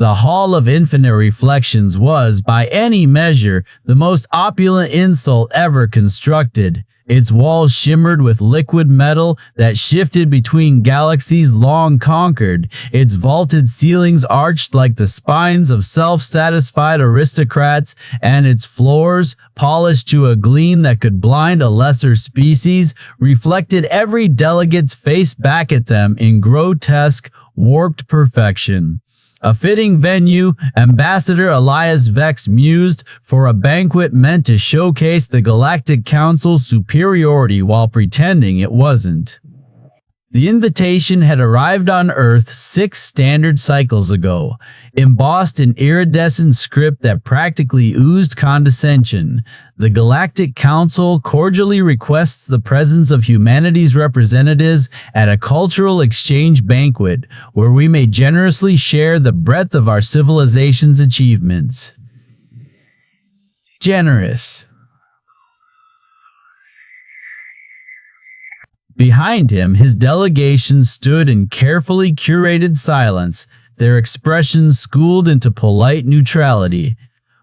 The Hall of Infinite Reflections was, by any measure, the most opulent insult ever constructed. Its walls shimmered with liquid metal that shifted between galaxies long conquered. Its vaulted ceilings arched like the spines of self-satisfied aristocrats, and its floors, polished to a gleam that could blind a lesser species, reflected every delegate's face back at them in grotesque, warped perfection. A fitting venue, Ambassador Elias Vex mused, for a banquet meant to showcase the Galactic Council's superiority while pretending it wasn't. The invitation had arrived on Earth 6 standard cycles ago, embossed in iridescent script that practically oozed condescension. The Galactic Council cordially requests the presence of humanity's representatives at a cultural exchange banquet where we may generously share the breadth of our civilization's achievements. Generous. Behind him, his delegation stood in carefully curated silence, their expressions schooled into polite neutrality.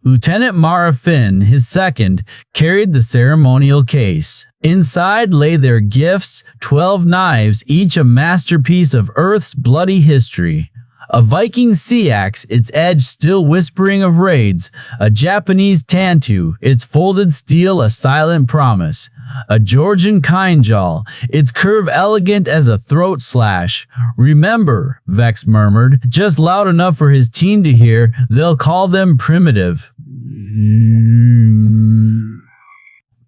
Lieutenant Mara Finn, his second, carried the ceremonial case. Inside lay their gifts, 12 knives, each a masterpiece of Earth's bloody history. A Viking sea axe, its edge still whispering of raids. A Japanese tantu, its folded steel a silent promise. A Georgian kinjal, its curve elegant as a throat slash. Remember, Vex murmured, just loud enough for his team to hear, they'll call them primitive.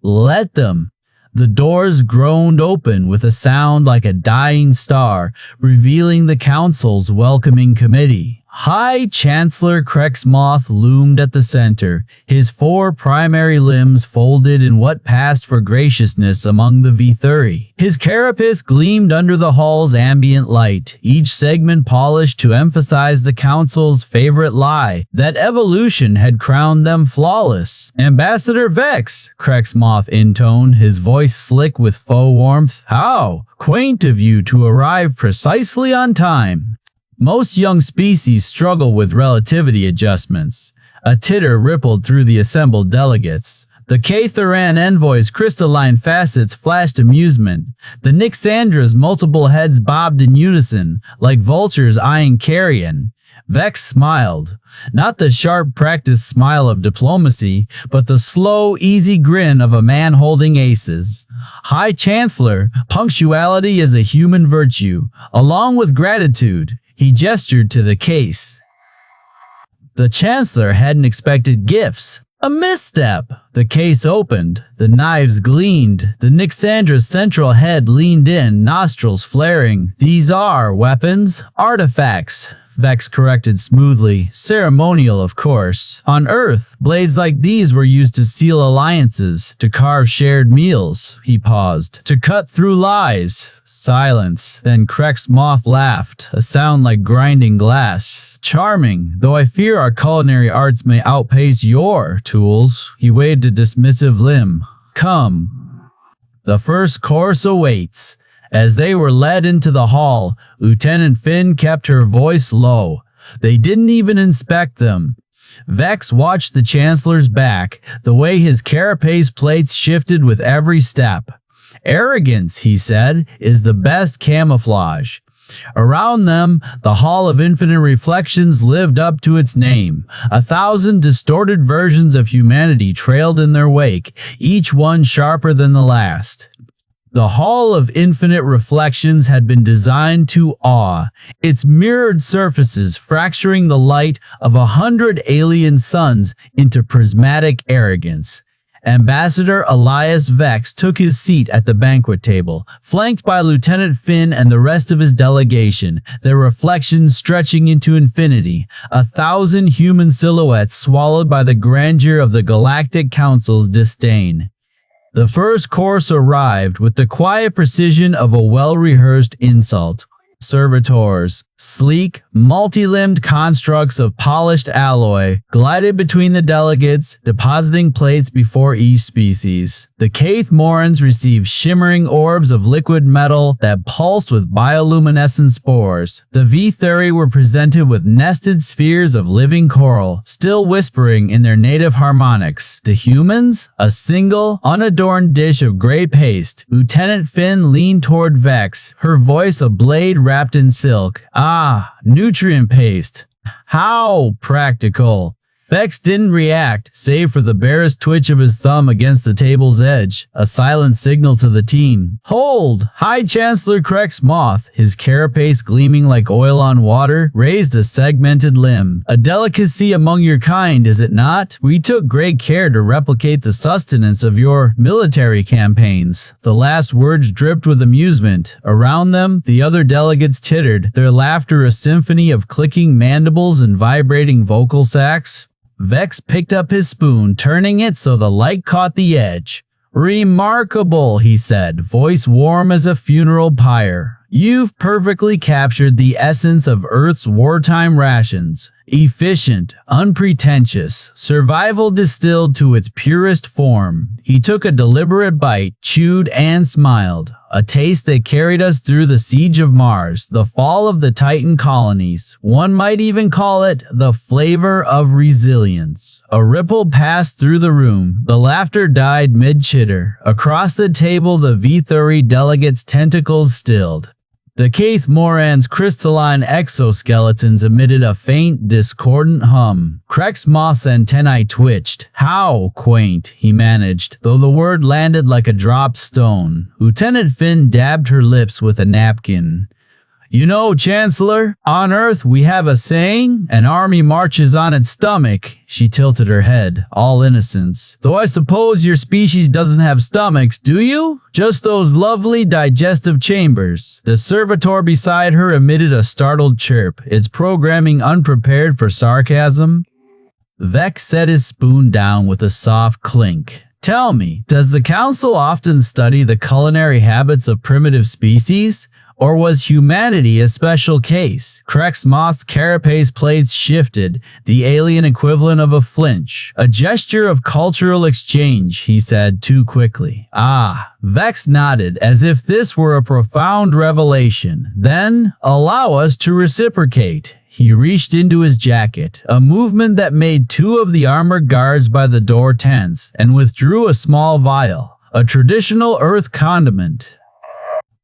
Let them. The doors groaned open with a sound like a dying star, revealing the council's welcoming committee. High Chancellor Krexmoth loomed at the center, his 4 primary limbs folded in what passed for graciousness among the Vithuri. His carapace gleamed under the hall's ambient light, each segment polished to emphasize the council's favorite lie, that evolution had crowned them flawless. Ambassador Vex, Krexmoth intoned, his voice slick with faux warmth. How quaint of you to arrive precisely on time. Most young species struggle with relativity adjustments. A titter rippled through the assembled delegates. The K-Thuran envoy's crystalline facets flashed amusement. The Nyxandra's multiple heads bobbed in unison, like vultures eyeing carrion. Vex smiled. Not the sharp practiced smile of diplomacy, but the slow, easy grin of a man holding aces. High Chancellor, punctuality is a human virtue, along with gratitude. He gestured to the case. The Chancellor hadn't expected gifts. A misstep. The case opened. The knives gleamed. The Nyxandra's central head leaned in, nostrils flaring. These are weapons, artifacts. Vex corrected smoothly. Ceremonial, of course. On Earth, blades like these were used to seal alliances, to carve shared meals. He paused. To cut through lies. Silence. Then Krexmoth laughed, a sound like grinding glass. Charming, though I fear our culinary arts may outpace your tools. He waved a dismissive limb. Come. The first course awaits. As they were led into the hall, Lieutenant Finn kept her voice low. They didn't even inspect them. Vex watched the Chancellor's back, the way his carapace plates shifted with every step. Arrogance, he said, is the best camouflage. Around them, the Hall of Infinite Reflections lived up to its name. 1,000 distorted versions of humanity trailed in their wake, each one sharper than the last. The Hall of Infinite Reflections had been designed to awe, its mirrored surfaces fracturing the light of 100 alien suns into prismatic arrogance. Ambassador Elias Vex took his seat at the banquet table, flanked by Lieutenant Finn and the rest of his delegation, their reflections stretching into infinity, 1,000 human silhouettes swallowed by the grandeur of the Galactic Council's disdain. The first course arrived with the quiet precision of a well-rehearsed insult. Servitors, Sleek, multi-limbed constructs of polished alloy glided between the delegates, depositing plates before each species. The Caith Morans received shimmering orbs of liquid metal that pulsed with bioluminescent spores. The Vithuri were presented with nested spheres of living coral, still whispering in their native harmonics. The humans? A single, unadorned dish of gray paste. Lieutenant Finn leaned toward Vex, her voice a blade wrapped in silk. Ah, nutrient paste. How practical. Vex didn't react, save for the barest twitch of his thumb against the table's edge, a silent signal to the team. Hold! High Chancellor Krex Moth, his carapace gleaming like oil on water, raised a segmented limb. A delicacy among your kind, is it not? We took great care to replicate the sustenance of your military campaigns. The last words dripped with amusement. Around them, the other delegates tittered, their laughter a symphony of clicking mandibles and vibrating vocal sacs. Vex picked up his spoon, turning it so the light caught the edge. Remarkable, he said, voice warm as a funeral pyre. You've perfectly captured the essence of Earth's wartime rations. Efficient, unpretentious, survival distilled to its purest form. He took a deliberate bite, chewed and smiled. A taste that carried us through the siege of Mars, the fall of the Titan colonies. One might even call it the flavor of resilience. A ripple passed through the room. The laughter died mid-chitter. Across the table, the Vithuri delegates' tentacles stilled. The Caith Moran's crystalline exoskeletons emitted a faint, discordant hum. Krex Moth's antennae twitched. How quaint, he managed, though the word landed like a dropped stone. Lieutenant Finn dabbed her lips with a napkin. You know, Chancellor, on Earth we have a saying, an army marches on its stomach. She tilted her head, all innocence. Though I suppose your species doesn't have stomachs, do you? Just those lovely digestive chambers. The servitor beside her emitted a startled chirp, its programming unprepared for sarcasm. Vex set his spoon down with a soft clink. Tell me, does the Council often study the culinary habits of primitive species? Or was humanity a special case? Krex Moth's carapace plates shifted, the alien equivalent of a flinch. A gesture of cultural exchange, he said too quickly. Ah, Vex nodded as if this were a profound revelation. Then, allow us to reciprocate. He reached into his jacket, a movement that made two of the armored guards by the door tense, and withdrew a small vial, a traditional Earth condiment.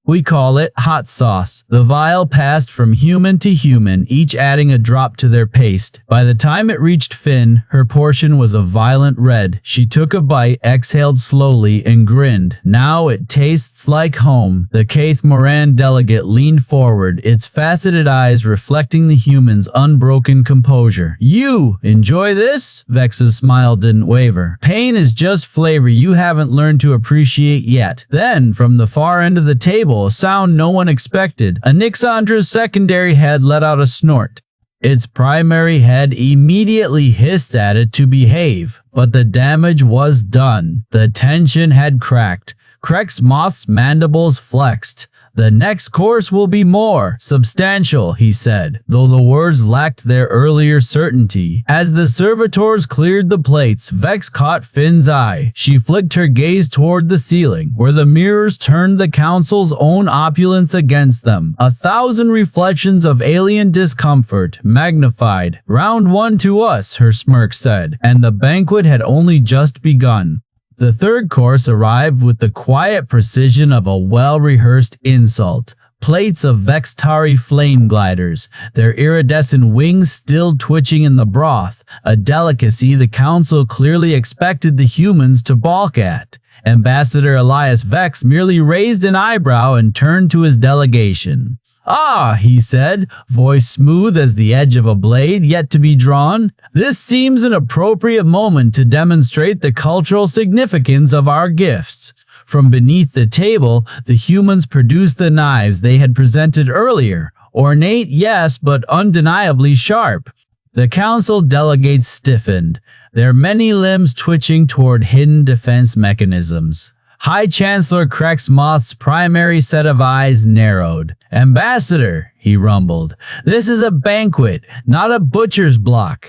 We call it hot sauce. The vial passed from human to human, each adding a drop to their paste. By the time it reached Finn, her portion was a violent red. She took a bite, exhaled slowly, and grinned. Now it tastes like home. The Caith Moran delegate leaned forward, its faceted eyes reflecting the human's unbroken composure. You enjoy this? Vex's smile didn't waver. Pain is just flavor you haven't learned to appreciate yet. Then, from the far end of the table, a sound no one expected. Anixandra's secondary head let out a snort. Its primary head immediately hissed at it to behave, but the damage was done. The tension had cracked. Krex Moth's mandibles flexed. The next course will be more substantial, he said, though the words lacked their earlier certainty. As the servitors cleared the plates, Vex caught Finn's eye. She flicked her gaze toward the ceiling, where the mirrors turned the Council's own opulence against them. 1,000 reflections of alien discomfort, magnified. Round one to us, her smirk said, and the banquet had only just begun. The third course arrived with the quiet precision of a well-rehearsed insult. Plates of Vextari flame gliders, their iridescent wings still twitching in the broth, a delicacy the Council clearly expected the humans to balk at. Ambassador Elias Vex merely raised an eyebrow and turned to his delegation. Ah, he said, voice smooth as the edge of a blade yet to be drawn. This seems an appropriate moment to demonstrate the cultural significance of our gifts. From beneath the table, the humans produced the knives they had presented earlier. Ornate, yes, but undeniably sharp. The Council delegates stiffened, their many limbs twitching toward hidden defense mechanisms. High Chancellor Krexmoth's primary set of eyes narrowed. "Ambassador," he rumbled, "this is a banquet, not a butcher's block."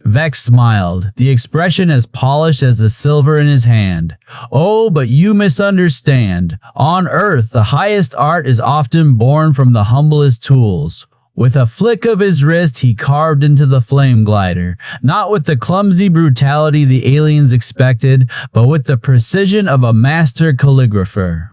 Vex smiled, the expression as polished as the silver in his hand. "Oh, but you misunderstand. On Earth, the highest art is often born from the humblest tools." With a flick of his wrist, he carved into the flame glider, not with the clumsy brutality the aliens expected, but with the precision of a master calligrapher.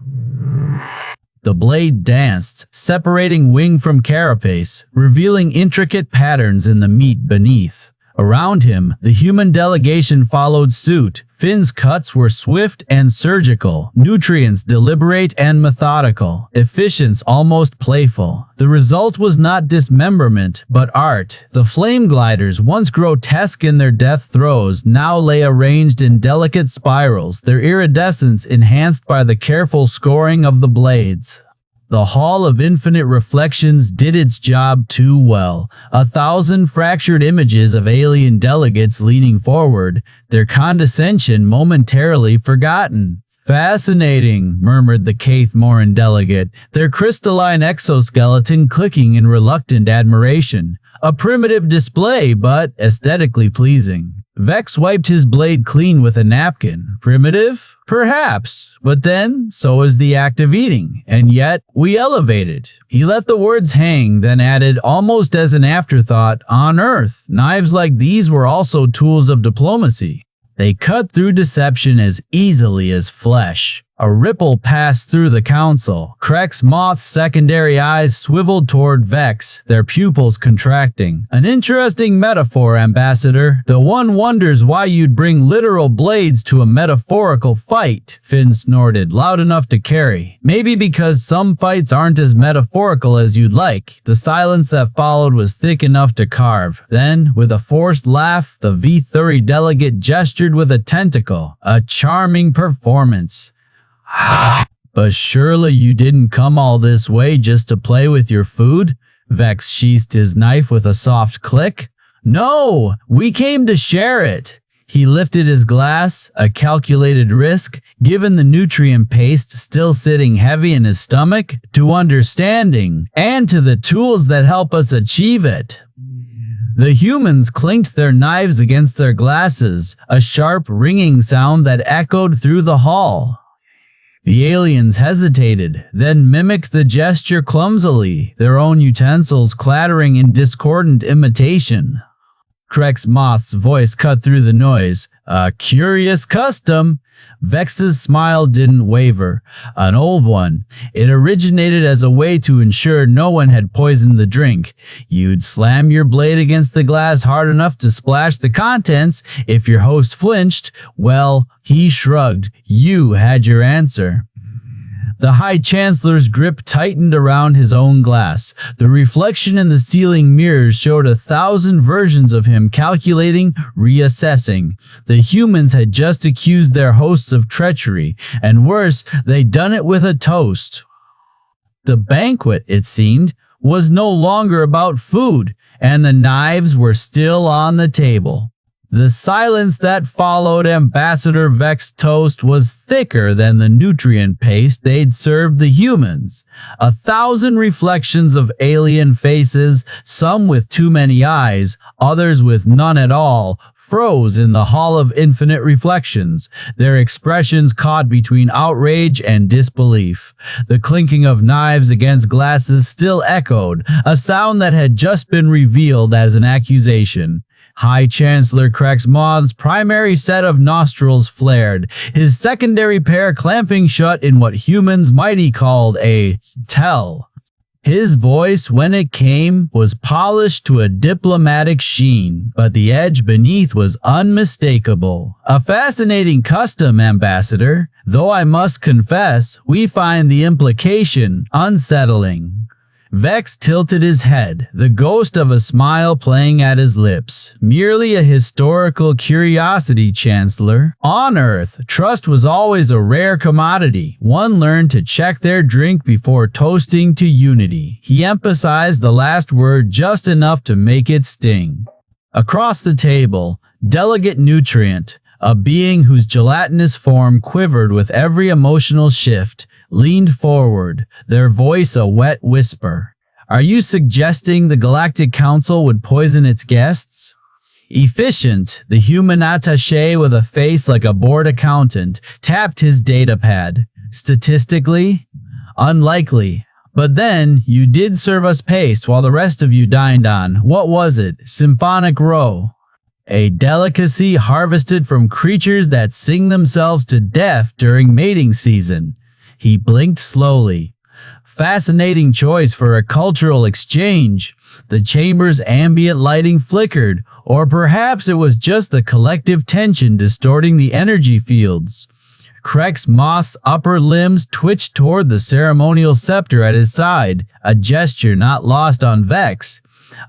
The blade danced, separating wing from carapace, revealing intricate patterns in the meat beneath. Around him, the human delegation followed suit. Finn's cuts were swift and surgical, nutrients deliberate and methodical, efficiency almost playful. The result was not dismemberment, but art. The flame gliders, once grotesque in their death throes, now lay arranged in delicate spirals, their iridescence enhanced by the careful scoring of the blades. The Hall of Infinite Reflections did its job too well. 1,000 fractured images of alien delegates leaning forward, their condescension momentarily forgotten. "Fascinating," murmured the Caithmoran delegate, their crystalline exoskeleton clicking in reluctant admiration. "A primitive display, but aesthetically pleasing." Vex wiped his blade clean with a napkin. "Primitive? Perhaps. But then, so is the act of eating. And yet, we elevate it." He let the words hang, then added, almost as an afterthought, "On Earth, knives like these were also tools of diplomacy. They cut through deception as easily as flesh." A ripple passed through the council. Krexmoth's secondary eyes swiveled toward Vex, their pupils contracting. "An interesting metaphor, Ambassador. Though one wonders why you'd bring literal blades to a metaphorical fight," Finn snorted, loud enough to carry. "Maybe because some fights aren't as metaphorical as you'd like." The silence that followed was thick enough to carve. Then, with a forced laugh, the V30 delegate gestured with a tentacle. "A charming performance." "But surely you didn't come all this way just to play with your food?" Vex sheathed his knife with a soft click. "No, we came to share it." He lifted his glass, a calculated risk, given the nutrient paste still sitting heavy in his stomach, to understanding, and to the tools that help us achieve it. The humans clinked their knives against their glasses, a sharp ringing sound that echoed through the hall. The aliens hesitated, then mimicked the gesture clumsily, their own utensils clattering in discordant imitation. Krexmoth's voice cut through the noise. "A curious custom." Vex's smile didn't waver. "An old one. It originated as a way to ensure no one had poisoned the drink. You'd slam your blade against the glass hard enough to splash the contents. If your host flinched, well, he shrugged. You had your answer." The High Chancellor's grip tightened around his own glass. The reflection in the ceiling mirrors showed 1,000 versions of him calculating, reassessing. The humans had just accused their hosts of treachery, and worse, they'd done it with a toast. The banquet, it seemed, was no longer about food, and the knives were still on the table. The silence that followed Ambassador Vex's toast was thicker than the nutrient paste they'd served the humans. 1,000 reflections of alien faces, some with too many eyes, others with none at all, froze in the Hall of Infinite Reflections, their expressions caught between outrage and disbelief. The clinking of knives against glasses still echoed, a sound that had just been revealed as an accusation. High Chancellor Krexmoth's primary set of nostrils flared, his secondary pair clamping shut in what humans mighty called a tell. His voice, when it came, was polished to a diplomatic sheen, but the edge beneath was unmistakable. "A fascinating custom, Ambassador, though I must confess, we find the implication unsettling." Vex tilted his head, the ghost of a smile playing at his lips. "Merely a historical curiosity, Chancellor. On Earth, trust was always a rare commodity. One learned to check their drink before toasting to unity." He emphasized the last word just enough to make it sting. Across the table, Delegate Nutrient, A being whose gelatinous form quivered with every emotional shift, leaned forward, their voice a wet whisper. Are you suggesting the Galactic Council would poison its guests? Efficient, the human attaché with a face like a bored accountant, tapped his datapad. Statistically? Unlikely. But then, you did serve us paste while the rest of you dined on, what was it, symphonic row. A delicacy harvested from creatures that sing themselves to death during mating season. He blinked slowly. Fascinating choice for a cultural exchange. The chamber's ambient lighting flickered, or perhaps it was just the collective tension distorting the energy fields. Kreck's moth's upper limbs twitched toward the ceremonial scepter at his side, a gesture not lost on Vex.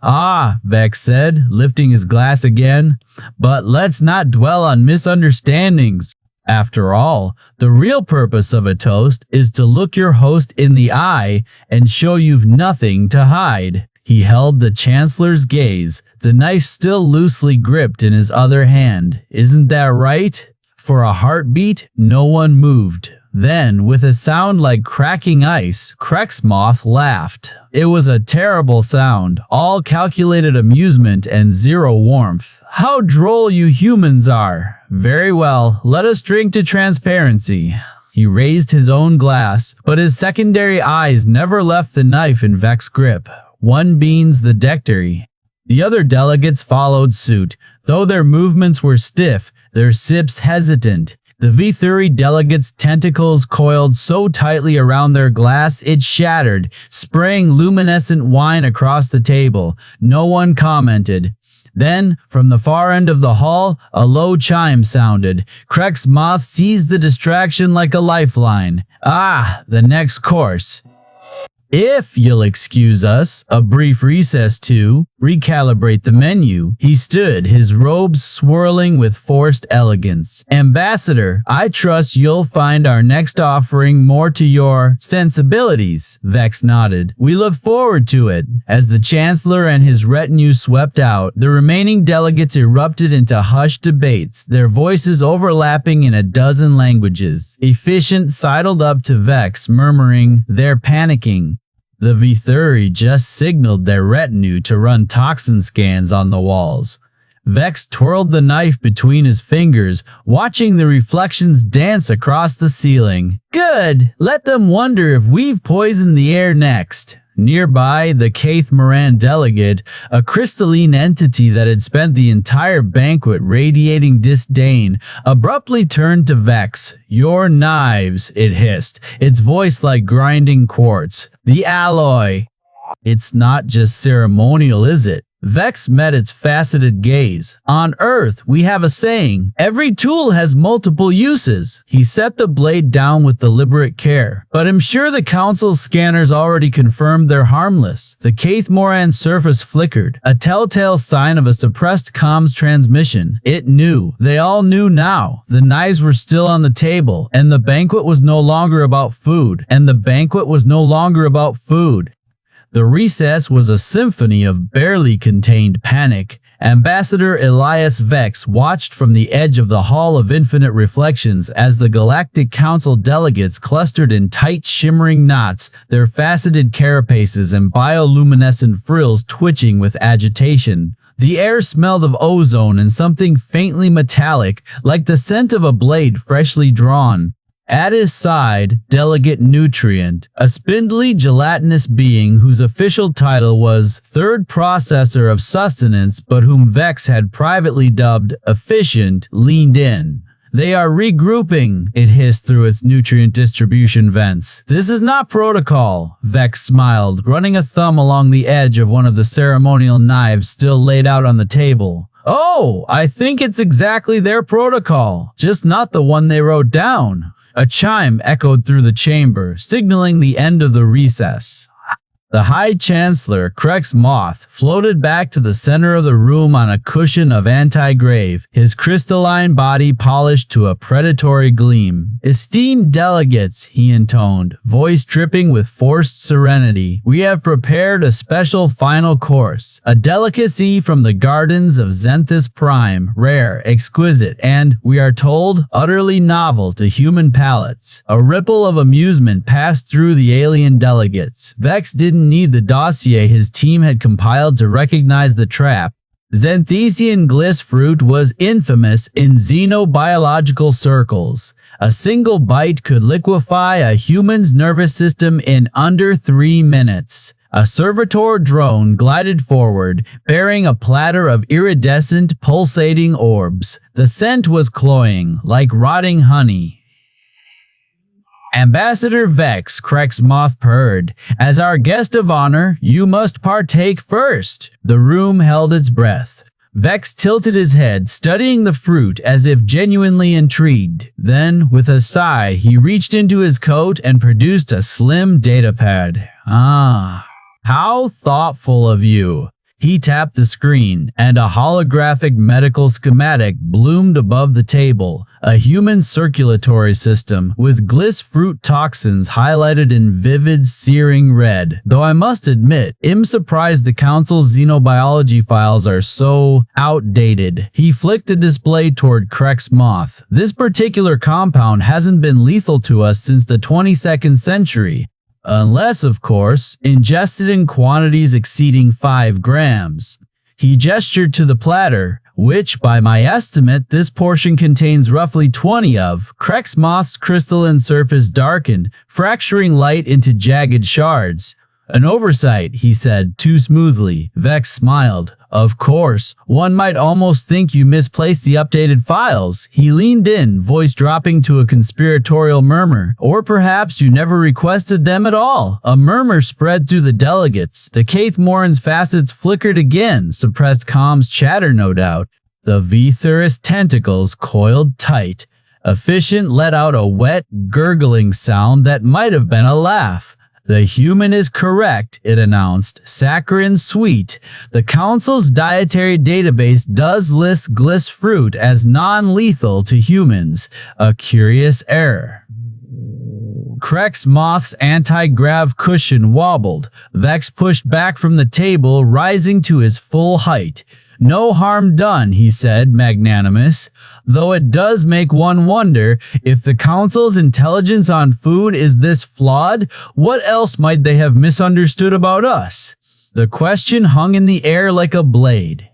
Ah, Vex said, lifting his glass again, but let's not dwell on misunderstandings. After all, the real purpose of a toast is to look your host in the eye and show you've nothing to hide. He held the Chancellor's gaze, the knife still loosely gripped in his other hand. Isn't that right? For a heartbeat, no one moved. Then, with a sound like cracking ice, Kreck's moth laughed. It was a terrible sound, all calculated amusement and zero warmth. How droll you humans are! Very well, let us drink to transparency. He raised his own glass, but his secondary eyes never left the knife in Vex's grip. One beans the dictory. The other delegates followed suit, though their movements were stiff, their sips hesitant. The V30 delegates' tentacles coiled so tightly around their glass it shattered, spraying luminescent wine across the table. No one commented. Then, from the far end of the hall, a low chime sounded. Kreck's moth seized the distraction like a lifeline. Ah, the next course. If you'll excuse us, a brief recess to recalibrate the menu. He stood, his robes swirling with forced elegance. Ambassador, I trust you'll find our next offering more to your sensibilities. Vex nodded. We look forward to it. As the Chancellor and his retinue swept out, the remaining delegates erupted into hushed debates, their voices overlapping in a dozen languages. Efficient sidled up to Vex, murmuring, "They're panicking." The V30 just signaled their retinue to run toxin scans on the walls. Vex twirled the knife between his fingers, watching the reflections dance across the ceiling. Good! Let them wonder if we've poisoned the air next. Nearby, the Kaith Moran delegate, a crystalline entity that had spent the entire banquet radiating disdain, abruptly turned to Vex. Your knives, it hissed, its voice like grinding quartz. The alloy. It's not just ceremonial, is it? Vex met its faceted gaze. On Earth, we have a saying, every tool has multiple uses. He set the blade down with deliberate care. But I'm sure the Council's scanners already confirmed they're harmless. The Kaith Moran surface flickered, a telltale sign of a suppressed comms transmission. It knew. They all knew now. The knives were still on the table, and the banquet was no longer about food. The recess was a symphony of barely contained panic. Ambassador Elias Vex watched from the edge of the Hall of Infinite Reflections as the Galactic Council delegates clustered in tight shimmering knots, their faceted carapaces and bioluminescent frills twitching with agitation. The air smelled of ozone and something faintly metallic, like the scent of a blade freshly drawn. At his side, Delegate Nutrient, a spindly, gelatinous being whose official title was Third Processor of Sustenance but whom Vex had privately dubbed Efficient, leaned in. They are regrouping, it hissed through its nutrient distribution vents. This is not protocol, Vex smiled, running a thumb along the edge of one of the ceremonial knives still laid out on the table. Oh, I think it's exactly their protocol, just not the one they wrote down. A chime echoed through the chamber, signaling the end of the recess. The High Chancellor, Krex Moth, floated back to the center of the room on a cushion of anti-grave, his crystalline body polished to a predatory gleam. "Esteemed delegates," he intoned, voice dripping with forced serenity, "we have prepared a special final course, a delicacy from the gardens of Zenthus Prime, rare, exquisite, and, we are told, utterly novel to human palates." A ripple of amusement passed through the alien delegates. Vex didn't need the dossier his team had compiled to recognize the trap. Zenthesian gliss fruit was infamous in xenobiological circles. A single bite could liquefy a human's nervous system in under 3 minutes. A servitor drone glided forward, bearing a platter of iridescent, pulsating orbs. The scent was cloying, like rotting honey. "Ambassador Vex," Krex Moth purred, "as our guest of honor, you must partake first." The room held its breath. Vex tilted his head, studying the fruit as if genuinely intrigued. Then, with a sigh, he reached into his coat and produced a slim datapad. "Ah, how thoughtful of you." He tapped the screen, and a holographic medical schematic bloomed above the table. A human circulatory system with gliss fruit toxins highlighted in vivid, searing red. Though I must admit, I'm surprised the Council's xenobiology files are so outdated. He flicked the display toward Krex Moth. "This particular compound hasn't been lethal to us since the 22nd century. Unless, of course, ingested in quantities exceeding 5 grams. He gestured to the platter, which, by my estimate, this portion contains roughly 20 of. Krex Moth's crystalline surface darkened, fracturing light into jagged shards. "An oversight," he said, too smoothly. Vex smiled. "Of course, one might almost think you misplaced the updated files." He leaned in, voice dropping to a conspiratorial murmur. "Or perhaps you never requested them at all." A murmur spread through the delegates. The Kaith Morin's facets flickered again, suppressed comms chatter no doubt. The Vethurus tentacles coiled tight. Efficient let out a wet, gurgling sound that might have been a laugh. "The human is correct," it announced, saccharine sweet. "The Council's dietary database does list gliss fruit as non-lethal to humans. A curious error." Krex Moth's anti-grav cushion wobbled. Vex pushed back from the table, rising to his full height. "No harm done," he said, magnanimous. "Though it does make one wonder, if the Council's intelligence on food is this flawed, what else might they have misunderstood about us?" The question hung in the air like a blade.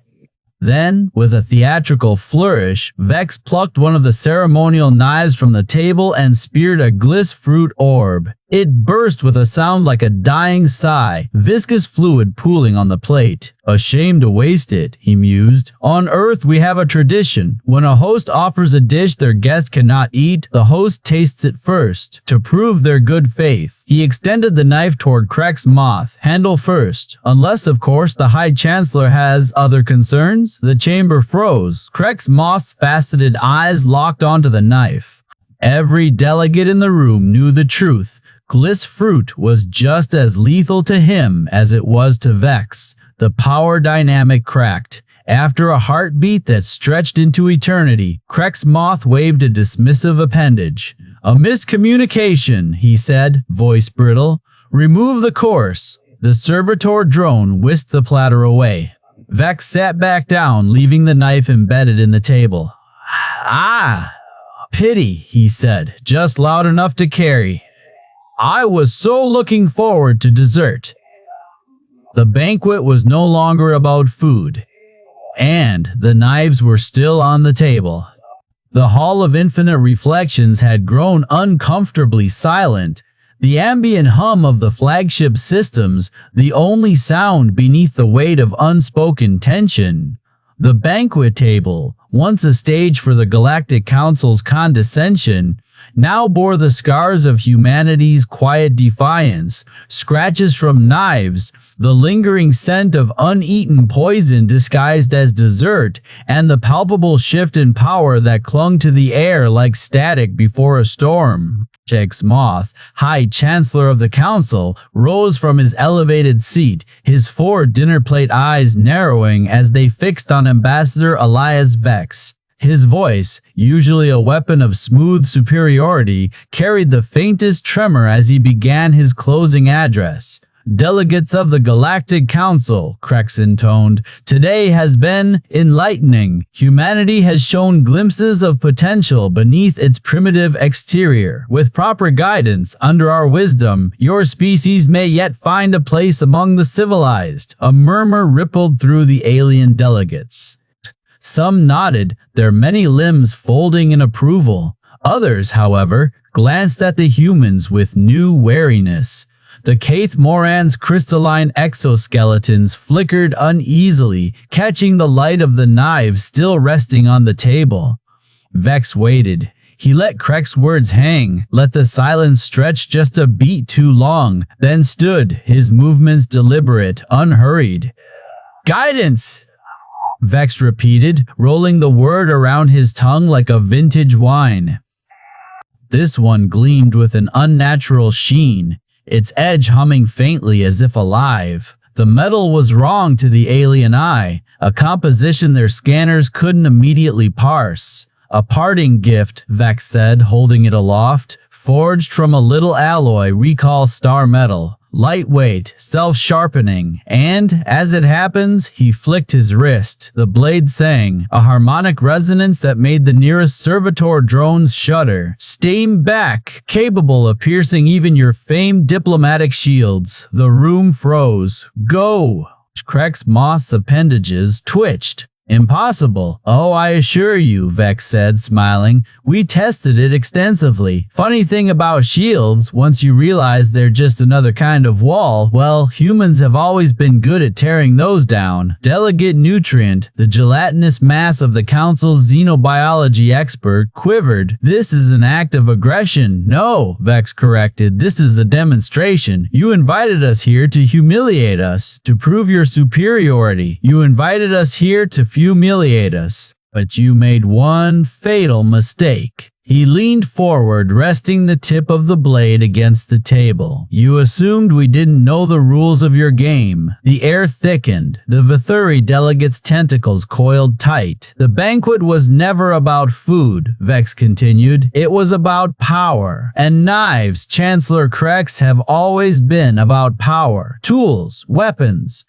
Then, with a theatrical flourish, Vex plucked one of the ceremonial knives from the table and speared a gliss fruit orb. It burst with a sound like a dying sigh, viscous fluid pooling on the plate. "Ashamed to waste it," he mused. "On Earth we have a tradition. When a host offers a dish their guest cannot eat, the host tastes it first, to prove their good faith." He extended the knife toward Krex Moth, handle first. "Unless, of course, the High Chancellor has other concerns?" The chamber froze. Krex Moth's faceted eyes locked onto the knife. Every delegate in the room knew the truth. Gliss fruit was just as lethal to him as it was to Vex. The power dynamic cracked. After a heartbeat that stretched into eternity, Krex Moth waved a dismissive appendage. "A miscommunication," he said, voice brittle. "Remove the course." The servitor drone whisked the platter away. Vex sat back down, leaving the knife embedded in the table. "Ah, pity," he said, just loud enough to carry. "I was so looking forward to dessert." The banquet was no longer about food, and the knives were still on the table. The Hall of Infinite Reflections had grown uncomfortably silent, the ambient hum of the flagship systems the only sound beneath the weight of unspoken tension. The banquet table, once a stage for the Galactic Council's condescension, now bore the scars of humanity's quiet defiance, scratches from knives, the lingering scent of uneaten poison disguised as dessert, and the palpable shift in power that clung to the air like static before a storm. Jake's Moth, High Chancellor of the Council, rose from his elevated seat, his four dinner-plate eyes narrowing as they fixed on Ambassador Elias Vex. His voice, usually a weapon of smooth superiority, carried the faintest tremor as he began his closing address. "Delegates of the Galactic Council," Krex intoned, "today has been enlightening. Humanity has shown glimpses of potential beneath its primitive exterior. With proper guidance, under our wisdom, your species may yet find a place among the civilized." A murmur rippled through the alien delegates. Some nodded, their many limbs folding in approval. Others, however, glanced at the humans with new wariness. The Kaith Moran's crystalline exoskeletons flickered uneasily, catching the light of the knives still resting on the table. Vex waited. He let Krex's words hang, let the silence stretch just a beat too long, then stood, his movements deliberate, unhurried. "Guidance!" Vex repeated, rolling the word around his tongue like a vintage wine. This one gleamed with an unnatural sheen, its edge humming faintly as if alive. The metal was wrong to the alien eye, a composition their scanners couldn't immediately parse. "A parting gift," Vex said, holding it aloft, "forged from a little alloy we call starmetal. Lightweight, self-sharpening, and, as it happens," he flicked his wrist. The blade sang, a harmonic resonance that made the nearest servitor drones shudder. "Steam back, capable of piercing even your famed diplomatic shields." The room froze. "Go!" Krex Moth's appendages twitched. "Impossible." "Oh, I assure you," Vex said, smiling. "We tested it extensively. Funny thing about shields, once you realize they're just another kind of wall, well, humans have always been good at tearing those down." Delegate Nutrient, the gelatinous mass of the Council's xenobiology expert, quivered. "This is an act of aggression." "No," Vex corrected, "this is a demonstration. You invited us here to humiliate us, to prove your superiority. You invited us here to humiliate us. But you made one fatal mistake." He leaned forward, resting the tip of the blade against the table. "You assumed we didn't know the rules of your game." The air thickened. The Vithuri delegate's tentacles coiled tight. "The banquet was never about food," Vex continued. "It was about power. And knives, Chancellor Krex, have always been about power. Tools, weapons,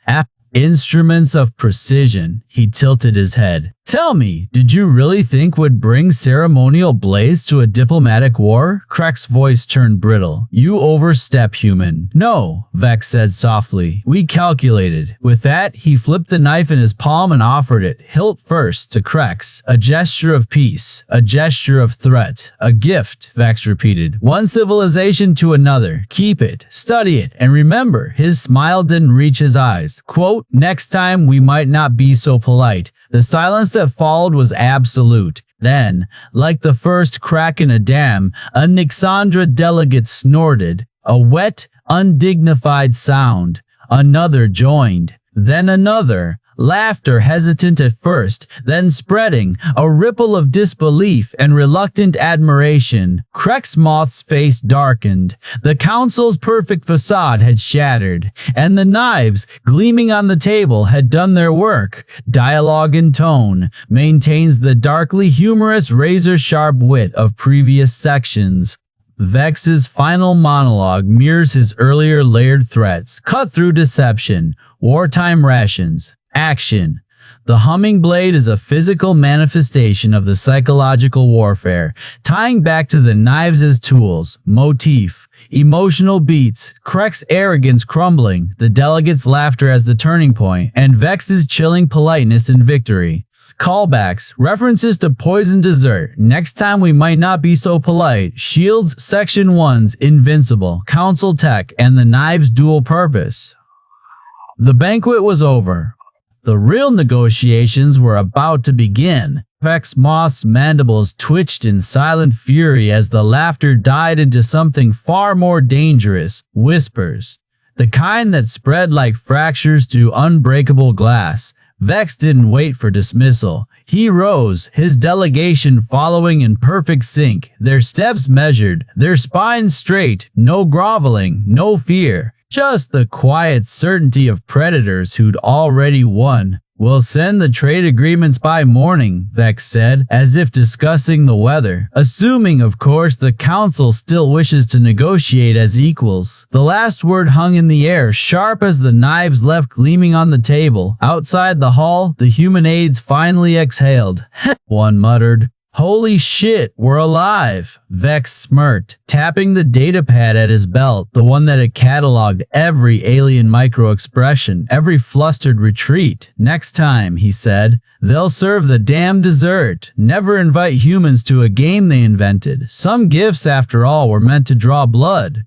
instruments of precision." He tilted his head. "Tell me, did you really think would bring ceremonial blades to a diplomatic war?" Krex's voice turned brittle. "You overstep, human." "No," Vex said softly. "We calculated." With that, he flipped the knife in his palm and offered it, hilt first, to Krex. "A gesture of peace. A gesture of threat. A gift," Vex repeated. "One civilization to another. Keep it. Study it. And remember," his smile didn't reach his eyes. Quote, "Next time we might not be so polite." The silence that followed was absolute. Then, like the first crack in a dam, a Nixandra delegate snorted, a wet, undignified sound. Another joined, then another. Laughter hesitant at first, then spreading, a ripple of disbelief and reluctant admiration. Krex Moth's face darkened. The Council's perfect facade had shattered, and the knives, gleaming on the table, had done their work. Dialogue in tone maintains the darkly humorous razor-sharp wit of previous sections. Vex's final monologue mirrors his earlier layered threats, cut through deception, wartime rations, action. The humming blade is a physical manifestation of the psychological warfare, tying back to the knives as tools, motif, emotional beats, Krex's arrogance crumbling, the delegates' laughter as the turning point, and Vex's chilling politeness in victory. Callbacks, references to poison dessert, next time we might not be so polite, Shields Section 1's Invincible, Council Tech, and the knives' dual purpose. The banquet was over. The real negotiations were about to begin. Vex Moth's mandibles twitched in silent fury as the laughter died into something far more dangerous, whispers. The kind that spread like fractures to unbreakable glass. Vex didn't wait for dismissal. He rose, his delegation following in perfect sync, their steps measured, their spines straight, no groveling, no fear. Just the quiet certainty of predators who'd already won. "We'll send the trade agreements by morning," Vex said, as if discussing the weather. Assuming, of course, the council still wishes to negotiate as equals. The last word hung in the air, sharp as the knives left gleaming on the table. Outside the hall, the humanoids finally exhaled. One muttered. "Holy shit, we're alive!" Vex smirked, tapping the datapad at his belt, the one that had cataloged every alien micro-expression, every flustered retreat. "Next time," he said, "they'll serve the damn dessert. Never invite humans to a game they invented. Some gifts, after all, were meant to draw blood."